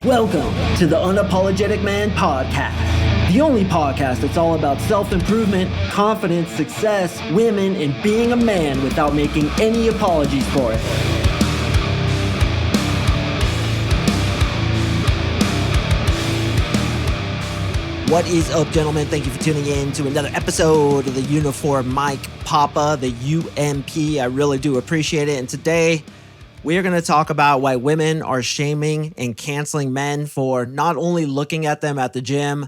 Welcome to the Unapologetic Man Podcast, the only podcast that's all about self-improvement, confidence, success, women, and being a man without making any apologies for it. What is up, gentlemen? Thank you for tuning in to another episode of the Uniform Mike Papa, the UMP. I really do appreciate it. And today, we are going to talk about why women are shaming and canceling men for not only looking at them at the gym,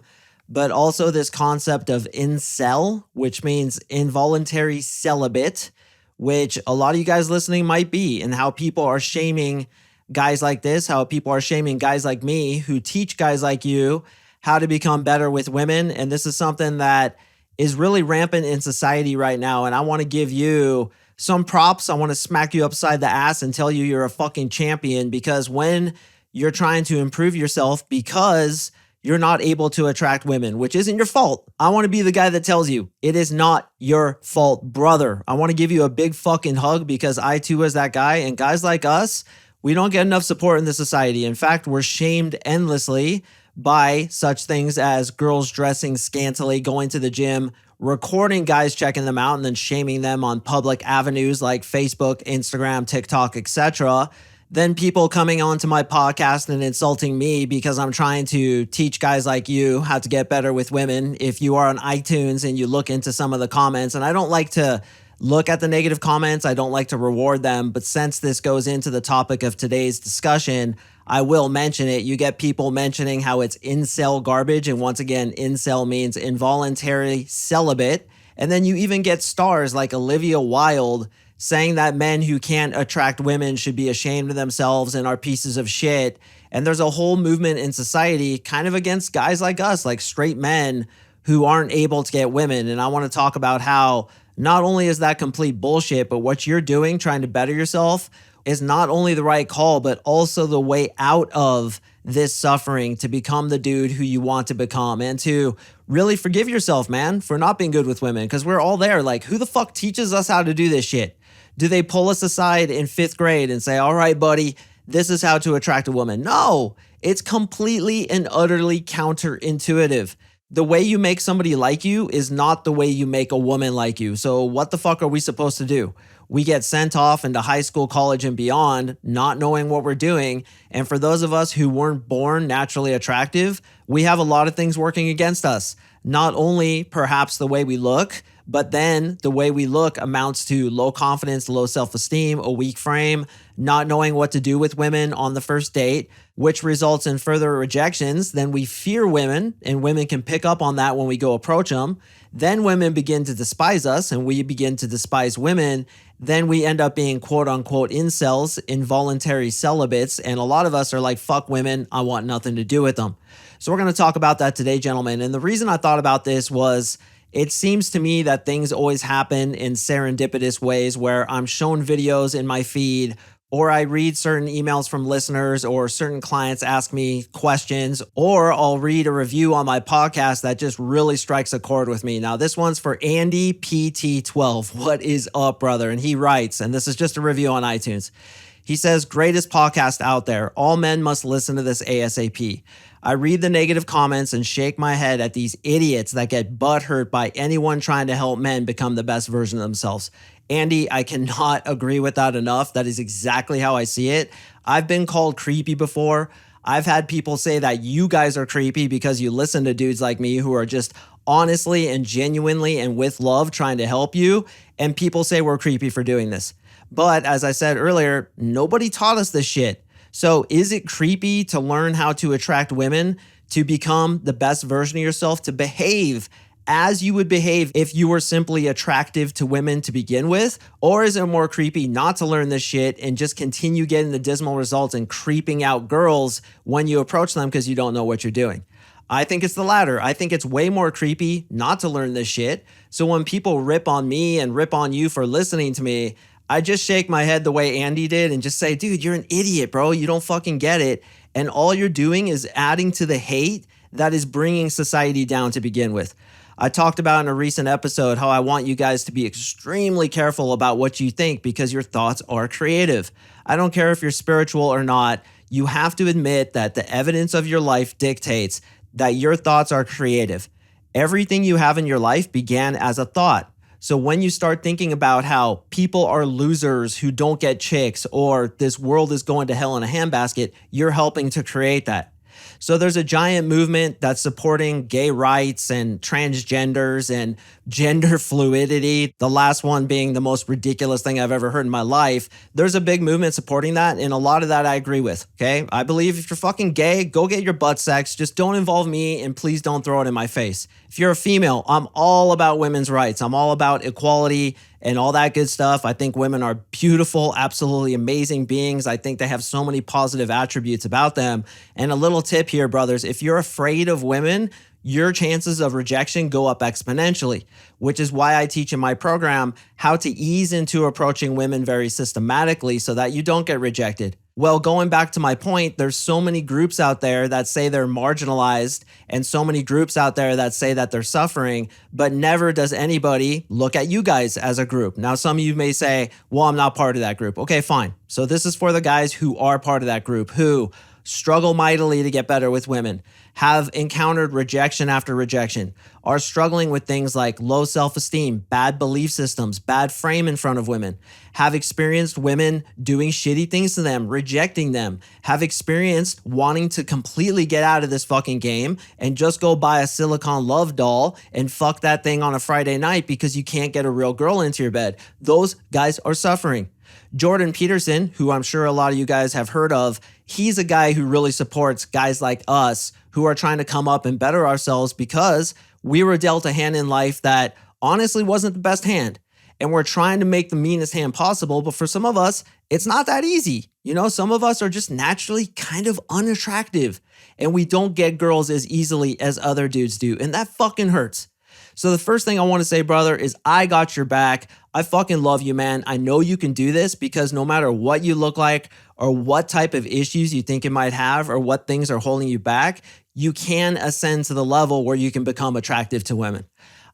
but also this concept of incel, which means involuntary celibate, which a lot of you guys listening might be, and how people are shaming guys like this, how people are shaming guys like me who teach guys like you how to become better with women. And this is something that is really rampant in society right now. And I want to give you some props. I want to smack you upside the ass and tell you you're a fucking champion, because when you're trying to improve yourself because you're not able to attract women, which isn't your fault, I want to be the guy that tells you it is not your fault, brother. I want to give you a big fucking hug, because I too was that guy, and guys like us, we don't get enough support in the society. In fact, we're shamed endlessly by such things as girls dressing scantily, going to the gym, recording guys checking them out, and then shaming them on public avenues like Facebook, Instagram, TikTok, etc. Then people coming onto my podcast and insulting me because I'm trying to teach guys like you how to get better with women. If you are on iTunes and you look into some of the comments, and I don't like to look at the negative comments, I don't like to reward them, but since this goes into the topic of today's discussion, I will mention it. You get people mentioning how it's incel garbage. And once again, incel means involuntary celibate. And then you even get stars like Olivia Wilde saying that men who can't attract women should be ashamed of themselves and are pieces of shit. And there's a whole movement in society kind of against guys like us, like straight men who aren't able to get women. And I want to talk about how not only is that complete bullshit, but what you're doing, trying to better yourself, is not only the right call, but also the way out of this suffering to become the dude who you want to become, and to really forgive yourself, man, for not being good with women. Because we're all there. Like, who the fuck teaches us how to do this shit? Do they pull us aside in 5th grade and say, all right, buddy, this is how to attract a woman? No, it's completely and utterly counterintuitive. The way you make somebody like you is not the way you make a woman like you. So what the fuck are we supposed to do? We get sent off into high school, college, and beyond, not knowing what we're doing. And for those of us who weren't born naturally attractive, we have a lot of things working against us. Not only perhaps the way we look, but then the way we look amounts to low confidence, low self-esteem, a weak frame, not knowing what to do with women on the first date, which results in further rejections. Then we fear women, and women can pick up on that when we go approach them. Then women begin to despise us, and we begin to despise women. Then we end up being quote unquote incels, involuntary celibates. And a lot of us are like, fuck women, I want nothing to do with them. So we're going to talk about that today, gentlemen. And the reason I thought about this was, it seems to me that things always happen in serendipitous ways, where I'm shown videos in my feed, or I read certain emails from listeners, or certain clients ask me questions, or I'll read a review on my podcast that just really strikes a chord with me. Now, this one's for Andy PT12. What is up, brother? And he writes, and this is just a review on iTunes. He says, greatest podcast out there. All men must listen to this ASAP. I read the negative comments and shake my head at these idiots that get butthurt by anyone trying to help men become the best version of themselves. Andy, I cannot agree with that enough. That is exactly how I see it. I've been called creepy before. I've had people say that you guys are creepy because you listen to dudes like me who are just honestly and genuinely and with love trying to help you. And people say we're creepy for doing this. But as I said earlier, nobody taught us this shit. So is it creepy to learn how to attract women, to become the best version of yourself, to behave as you would behave if you were simply attractive to women to begin with? Or is it more creepy not to learn this shit and just continue getting the dismal results and creeping out girls when you approach them because you don't know what you're doing? I think it's the latter. I think it's way more creepy not to learn this shit. So when people rip on me and rip on you for listening to me, I just shake my head the way Andy did and just say, dude, you're an idiot, bro. You don't fucking get it. And all you're doing is adding to the hate that is bringing society down to begin with. I talked about in a recent episode how I want you guys to be extremely careful about what you think, because your thoughts are creative. I don't care if you're spiritual or not. You have to admit that the evidence of your life dictates that your thoughts are creative. Everything you have in your life began as a thought. So when you start thinking about how people are losers who don't get chicks or this world is going to hell in a handbasket, you're helping to create that. So there's a giant movement that's supporting gay rights and transgenders and gender fluidity, the last one being the most ridiculous thing I've ever heard in my life. There's a big movement supporting that, and a lot of that I agree with, okay? I believe if you're fucking gay, go get your butt sex. Just don't involve me, and please don't throw it in my face. If you're a female, I'm all about women's rights. I'm all about equality and all that good stuff. I think women are beautiful, absolutely amazing beings. I think they have so many positive attributes about them. And a little tip here, brothers, if you're afraid of women, your chances of rejection go up exponentially, which is why I teach in my program how to ease into approaching women very systematically so that you don't get rejected. Well, going back to my point, there's so many groups out there that say they're marginalized and so many groups out there that say that they're suffering, but never does anybody look at you guys as a group. Now, some of you may say, well, I'm not part of that group. Okay, fine. So this is for the guys who are part of that group, who struggle mightily to get better with women, have encountered rejection after rejection, are struggling with things like low self-esteem, bad belief systems, bad frame in front of women, have experienced women doing shitty things to them, rejecting them, have experienced wanting to completely get out of this fucking game and just go buy a silicone love doll and fuck that thing on a Friday night because you can't get a real girl into your bed. Those guys are suffering. Jordan Peterson, who I'm sure a lot of you guys have heard of, he's a guy who really supports guys like us who are trying to come up and better ourselves because we were dealt a hand in life that honestly wasn't the best hand. And we're trying to make the meanest hand possible. But for some of us, it's not that easy. You know, some of us are just naturally kind of unattractive and we don't get girls as easily as other dudes do. And that fucking hurts. So the first thing I want to say, brother, is I got your back. I fucking love you, man. I know you can do this because no matter what you look like or what type of issues you think you might have or what things are holding you back, you can ascend to the level where you can become attractive to women.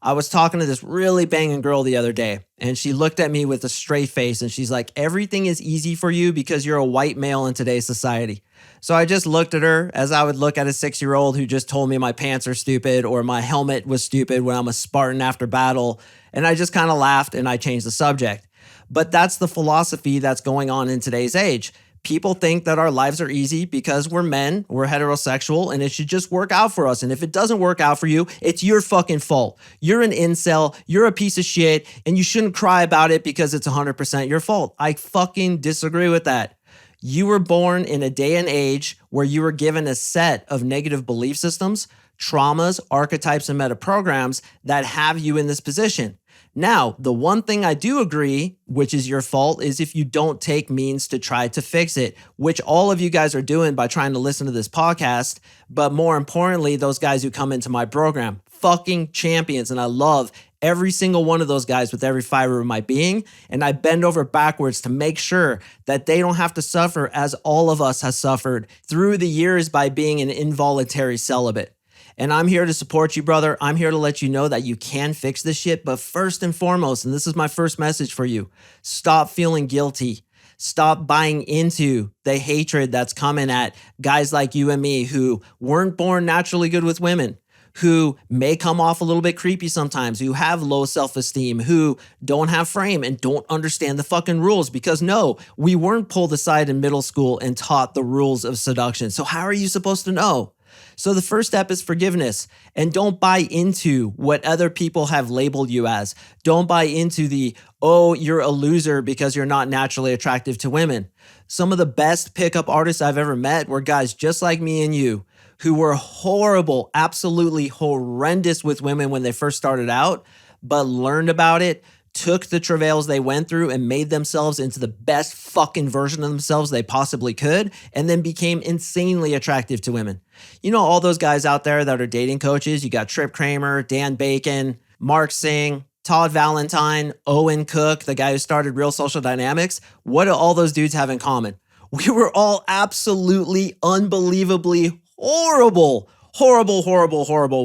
I was talking to this really banging girl the other day, and she looked at me with a straight face, and she's like, everything is easy for you because you're a white male in today's society. So I just looked at her as I would look at a 6-year-old who just told me my pants are stupid or my helmet was stupid when I'm a Spartan after battle. And I just kind of laughed and I changed the subject. But that's the philosophy that's going on in today's age. People think that our lives are easy because we're men, we're heterosexual, and it should just work out for us. And if it doesn't work out for you, it's your fucking fault. You're an incel, you're a piece of shit, and you shouldn't cry about it because it's 100% your fault. I fucking disagree with that. You were born in a day and age where you were given a set of negative belief systems, traumas, archetypes, and meta programs that have you in this position. Now, the one thing I do agree, which is your fault, is if you don't take means to try to fix it, which all of you guys are doing by trying to listen to this podcast. But more importantly, those guys who come into my program, fucking champions. And I love every single one of those guys with every fiber of my being. And I bend over backwards to make sure that they don't have to suffer as all of us has suffered through the years by being an involuntary celibate. And I'm here to support you, brother. I'm here to let you know that you can fix this shit. But first and foremost, and this is my first message for you, stop feeling guilty. Stop buying into the hatred that's coming at guys like you and me who weren't born naturally good with women, who may come off a little bit creepy sometimes, who have low self-esteem, who don't have frame and don't understand the fucking rules. Because no, we weren't pulled aside in middle school and taught the rules of seduction. So how are you supposed to know? So the first step is forgiveness, and don't buy into what other people have labeled you as. Don't buy into the, oh, you're a loser because you're not naturally attractive to women. Some of the best pickup artists I've ever met were guys just like me and you who were horrible, absolutely horrendous with women when they first started out, but learned about it, took the travails they went through and made themselves into the best fucking version of themselves they possibly could, and then became insanely attractive to women. You know, all those guys out there that are dating coaches, you got Trip Kramer, Dan Bacon, Mark Sing, Todd Valentine, Owen Cook, the guy who started Real Social Dynamics. What do all those dudes have in common? We were all absolutely, unbelievably horrible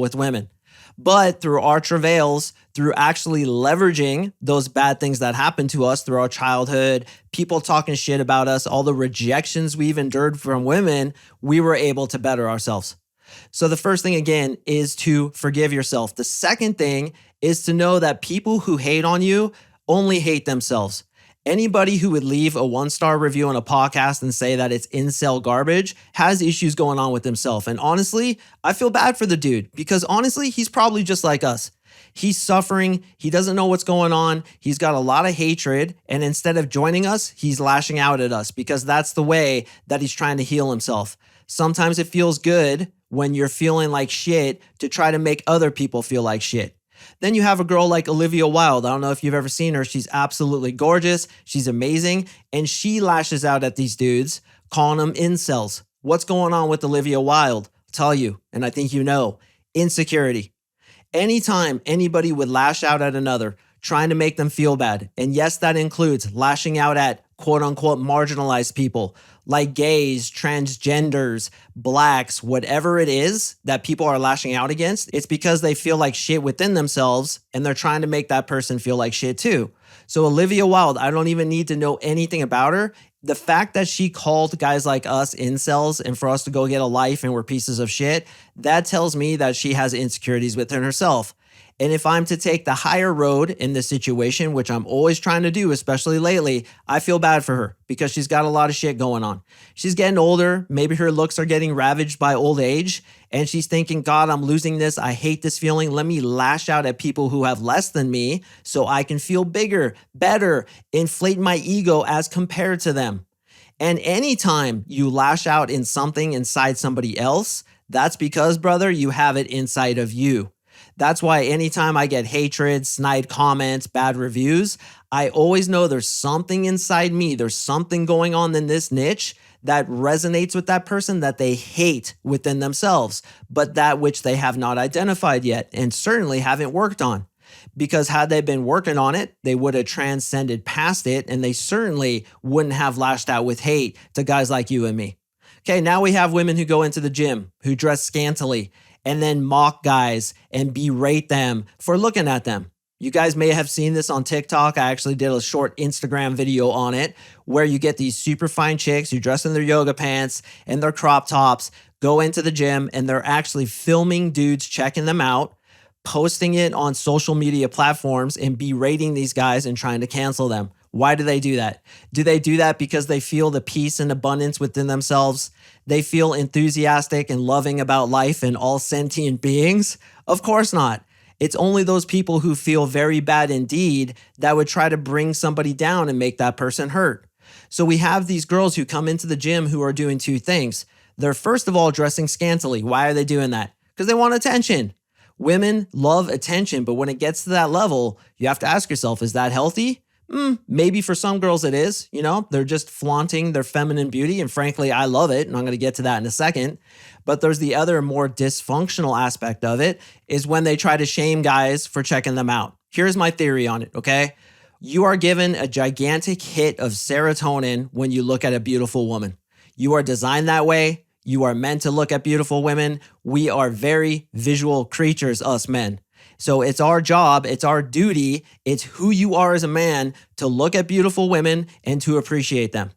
with women. But through our travails, through actually leveraging those bad things that happened to us through our childhood, people talking shit about us, all the rejections we've endured from women, we were able to better ourselves. So the first thing again is to forgive yourself. The second thing is to know that people who hate on you only hate themselves. Anybody who would leave a 1-star review on a podcast and say that it's incel garbage has issues going on with himself. And honestly, I feel bad for the dude because honestly, he's probably just like us. He's suffering. He doesn't know what's going on. He's got a lot of hatred. And instead of joining us, he's lashing out at us because that's the way that he's trying to heal himself. Sometimes it feels good when you're feeling like shit to try to make other people feel like shit. Then you have a girl like Olivia Wilde. I don't know if you've ever seen her. She's absolutely gorgeous. She's amazing. And she lashes out at these dudes, calling them incels. What's going on with Olivia Wilde? I'll tell you, and I think you know, insecurity. Anytime anybody would lash out at another, trying to make them feel bad, and yes, that includes lashing out at quote unquote marginalized people like gays, transgenders, blacks, whatever it is that people are lashing out against, it's because they feel like shit within themselves and they're trying to make that person feel like shit too. So Olivia Wilde, I don't even need to know anything about her. The fact that she called guys like us incels and for us to go get a life and we're pieces of shit, that tells me that she has insecurities within herself. And if I'm to take the higher road in this situation, which I'm always trying to do, especially lately, I feel bad for her because she's got a lot of shit going on. She's getting older. Maybe her looks are getting ravaged by old age. And she's thinking, God, I'm losing this. I hate this feeling. Let me lash out at people who have less than me so I can feel bigger, better, inflate my ego as compared to them. And anytime you lash out in something inside somebody else, that's because, brother, you have it inside of you. That's why anytime I get hatred, snide comments, bad reviews, I always know there's something inside me. There's something going on in this niche that resonates with that person that they hate within themselves, but that which they have not identified yet and certainly haven't worked on. Because had they been working on it, they would have transcended past it and they certainly wouldn't have lashed out with hate to guys like you and me. Okay, now we have women who go into the gym, who dress scantily, and then mock guys and berate them for looking at them. You guys may have seen this on TikTok. I actually did a short Instagram video on it where you get these super fine chicks who dress in their yoga pants and their crop tops, go into the gym, and they're actually filming dudes checking them out, posting it on social media platforms and berating these guys and trying to cancel them. Why do they do that? Do they do that because they feel the peace and abundance within themselves? They feel enthusiastic and loving about life and all sentient beings? Of course not. It's only those people who feel very bad indeed that would try to bring somebody down and make that person hurt. So we have these girls who come into the gym who are doing two things. They're first of all dressing scantily. Why are they doing that? Because they want attention. Women love attention, but when it gets to that level, you have to ask yourself, is that healthy? Maybe for some girls it is, they're just flaunting their feminine beauty. And frankly, I love it. And I'm going to get to that in a second. But there's the other more dysfunctional aspect of it is when they try to shame guys for checking them out. Here's my theory on it, okay? You are given a gigantic hit of serotonin when you look at a beautiful woman. You are designed that way. You are meant to look at beautiful women. We are very visual creatures, us men. So it's our job, it's our duty, it's who you are as a man to look at beautiful women and to appreciate them.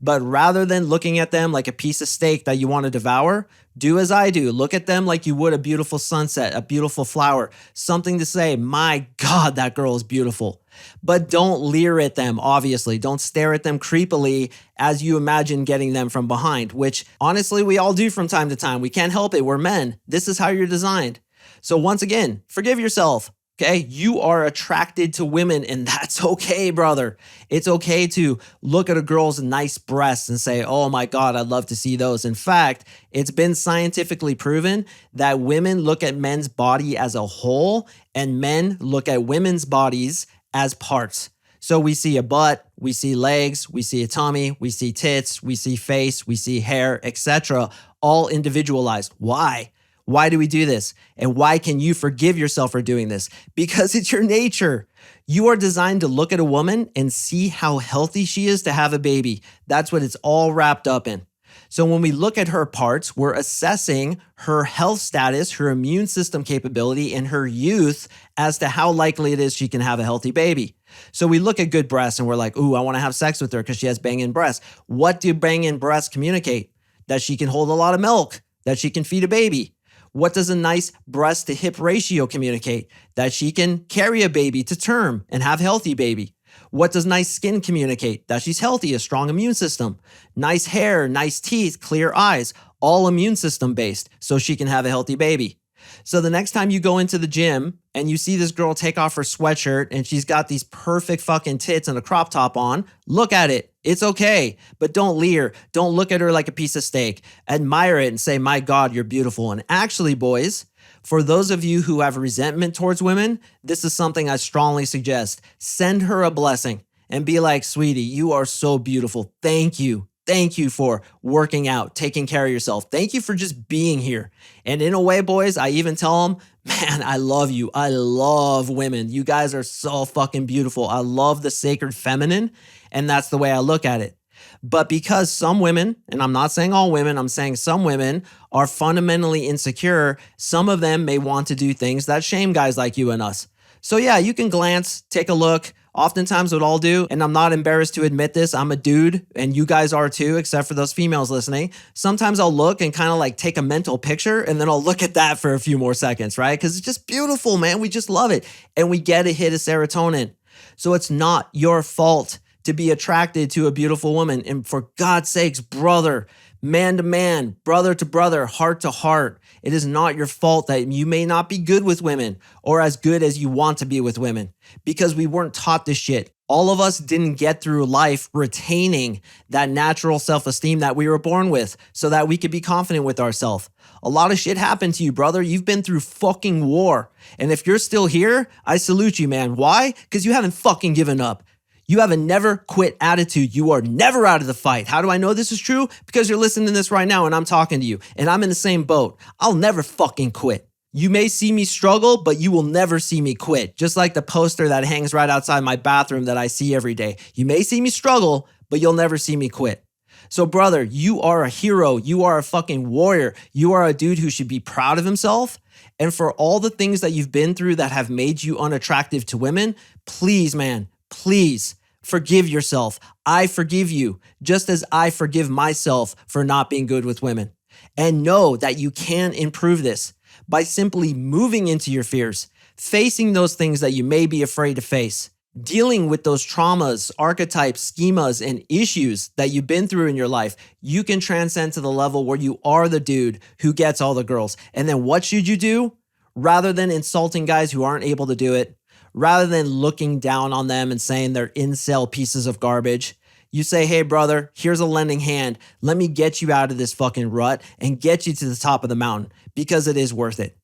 But rather than looking at them like a piece of steak that you want to devour, do as I do. Look at them like you would a beautiful sunset, a beautiful flower, something to say, my God, that girl is beautiful. But don't leer at them, obviously. Don't stare at them creepily as you imagine getting them from behind, which honestly, we all do from time to time. We can't help it. We're men. This is how you're designed. So once again, forgive yourself, okay? You are attracted to women and that's okay, brother. It's okay to look at a girl's nice breasts and say, oh my God, I'd love to see those. In fact, it's been scientifically proven that women look at men's body as a whole and men look at women's bodies as parts. So we see a butt, we see legs, we see a tummy, we see tits, we see face, we see hair, etc., all individualized. Why? Why do we do this? And why can you forgive yourself for doing this? Because it's your nature. You are designed to look at a woman and see how healthy she is to have a baby. That's what it's all wrapped up in. So when we look at her parts, we're assessing her health status, her immune system capability, and her youth as to how likely it is she can have a healthy baby. So we look at good breasts and we're like, ooh, I want to have sex with her because she has banging breasts. What do banging breasts communicate? That she can hold a lot of milk, that she can feed a baby. What does a nice breast to hip ratio communicate? That she can carry a baby to term and have a healthy baby. What does nice skin communicate? That she's healthy, a strong immune system. Nice hair, nice teeth, clear eyes, all immune system based, so she can have a healthy baby. So the next time you go into the gym and you see this girl take off her sweatshirt and she's got these perfect fucking tits and a crop top on, look at it. It's okay, but don't leer. Don't look at her like a piece of steak. Admire it and say, my God, you're beautiful. And actually, boys, for those of you who have resentment towards women, this is something I strongly suggest. Send her a blessing and be like, sweetie, you are so beautiful. Thank you. Thank you for working out, taking care of yourself. Thank you for just being here. And in a way, boys, I even tell them, man, I love you. I love women. You guys are so fucking beautiful. I love the sacred feminine. And that's the way I look at it. But because some women, and I'm not saying all women, I'm saying some women are fundamentally insecure, some of them may want to do things that shame guys like you and us. So yeah, you can glance, take a look. Oftentimes what I'll do, and I'm not embarrassed to admit this, I'm a dude and you guys are too, except for those females listening. Sometimes I'll look and kind of like take a mental picture and then I'll look at that for a few more seconds, right? Because it's just beautiful, man. We just love it. And we get a hit of serotonin. So it's not your fault to be attracted to a beautiful woman. And for God's sakes, brother, man to man, brother to brother, heart to heart, it is not your fault that you may not be good with women or as good as you want to be with women because we weren't taught this shit. All of us didn't get through life retaining that natural self-esteem that we were born with so that we could be confident with ourselves. A lot of shit happened to you, brother. You've been through fucking war. And if you're still here, I salute you, man. Why? Because you haven't fucking given up. You have a never quit attitude. You are never out of the fight. How do I know this is true? Because you're listening to this right now and I'm talking to you and I'm in the same boat. I'll never fucking quit. You may see me struggle, but you will never see me quit. Just like the poster that hangs right outside my bathroom that I see every day. You may see me struggle, but you'll never see me quit. So brother, you are a hero. You are a fucking warrior. You are a dude who should be proud of himself. And for all the things that you've been through that have made you unattractive to women, please, man, please forgive yourself. I forgive you, just as I forgive myself for not being good with women. And know that you can improve this by simply moving into your fears, facing those things that you may be afraid to face, dealing with those traumas, archetypes, schemas, and issues that you've been through in your life. You can transcend to the level where you are the dude who gets all the girls. And then what should you do? Rather than insulting guys who aren't able to do it, rather than looking down on them and saying they're incel pieces of garbage, you say, hey, brother, here's a lending hand. Let me get you out of this fucking rut and get you to the top of the mountain because it is worth it.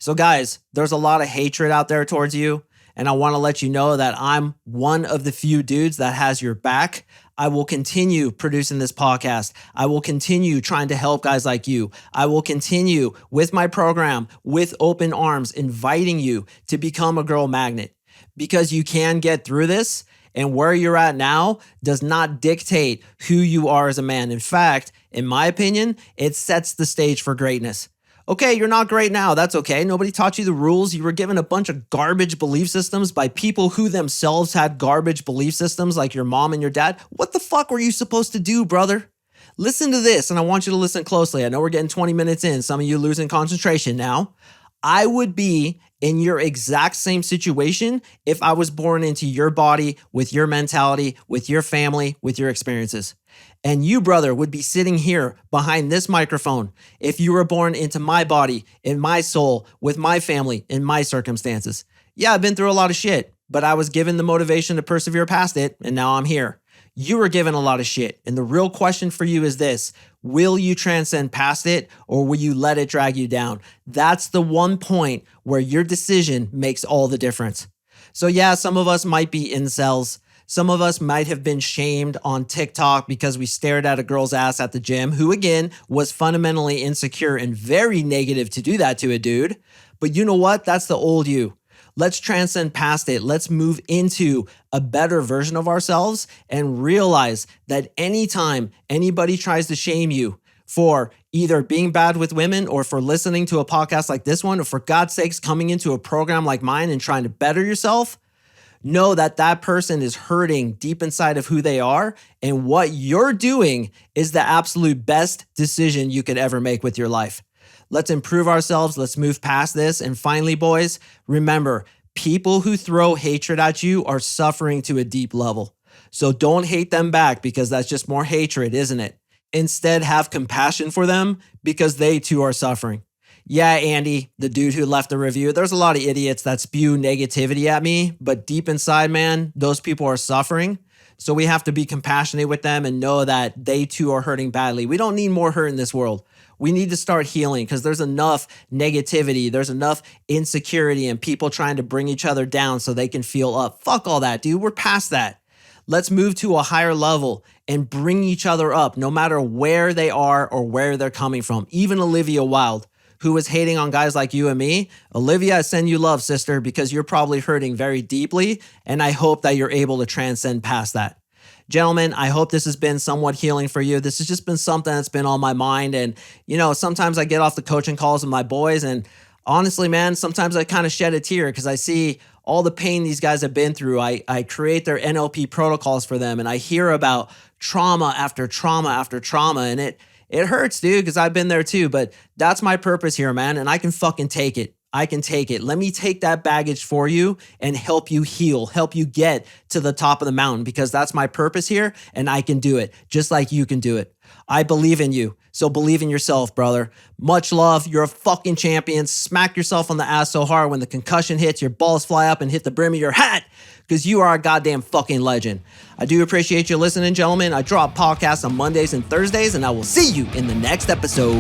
So guys, there's a lot of hatred out there towards you. And I want to let you know that I'm one of the few dudes that has your back. I will continue producing this podcast. I will continue trying to help guys like you. I will continue with my program with open arms, inviting you to become a girl magnet because you can get through this. And where you're at now does not dictate who you are as a man. In fact, in my opinion, it sets the stage for greatness. Okay, you're not great now. That's okay. Nobody taught you the rules. You were given a bunch of garbage belief systems by people who themselves had garbage belief systems like your mom and your dad. What the fuck were you supposed to do, brother? Listen to this, and I want you to listen closely. I know we're getting 20 minutes in. Some of you losing concentration now. I would be in your exact same situation if I was born into your body, with your mentality, with your family, with your experiences. And you, brother, would be sitting here behind this microphone if you were born into my body, in my soul, with my family, in my circumstances. Yeah, I've been through a lot of shit, but I was given the motivation to persevere past it, and now I'm here. You were given a lot of shit, and the real question for you is this: will you transcend past it, or will you let it drag you down? That's the one point where your decision makes all the difference. So yeah, some of us might be incels. Some of us might have been shamed on TikTok because we stared at a girl's ass at the gym, who again was fundamentally insecure and very negative to do that to a dude. But you know what? That's the old you. Let's transcend past it. Let's move into a better version of ourselves and realize that anytime anybody tries to shame you, for either being bad with women or for listening to a podcast like this one, or for God's sakes, coming into a program like mine and trying to better yourself, know that that person is hurting deep inside of who they are. And what you're doing is the absolute best decision you could ever make with your life. Let's improve ourselves. Let's move past this. And finally, boys, remember, people who throw hatred at you are suffering to a deep level. So don't hate them back, because that's just more hatred, isn't it? Instead, have compassion for them, because they too are suffering. Yeah, Andy, the dude who left the review, there's a lot of idiots that spew negativity at me, but deep inside, man, those people are suffering. So we have to be compassionate with them and know that they too are hurting badly. We don't need more hurt in this world. We need to start healing, because there's enough negativity, there's enough insecurity, and people trying to bring each other down so they can feel up. Fuck all that, dude. We're past that. Let's move to a higher level and bring each other up, no matter where they are or where they're coming from. Even Olivia Wilde, who was hating on guys like you and me. Olivia, I send you love, sister, because you're probably hurting very deeply, and I hope that you're able to transcend past that. Gentlemen, I hope this has been somewhat healing for you. This has just been something that's been on my mind. And, sometimes I get off the coaching calls with my boys, and honestly, man, sometimes I kind of shed a tear because I see all the pain these guys have been through. I create their NLP protocols for them, and I hear about trauma after trauma after trauma, and it hurts, dude, because I've been there too. But that's my purpose here, man, and I can fucking take it. I can take it. Let me take that baggage for you and help you heal, help you get to the top of the mountain, because that's my purpose here, and I can do it just like you can do it. I believe in you, so believe in yourself, brother. Much love. You're a fucking champion. Smack yourself on the ass so hard when the concussion hits, your balls fly up and hit the brim of your hat, because you are a goddamn fucking legend. I do appreciate you listening, gentlemen. I drop podcasts on Mondays and Thursdays, and I will see you in the next episode.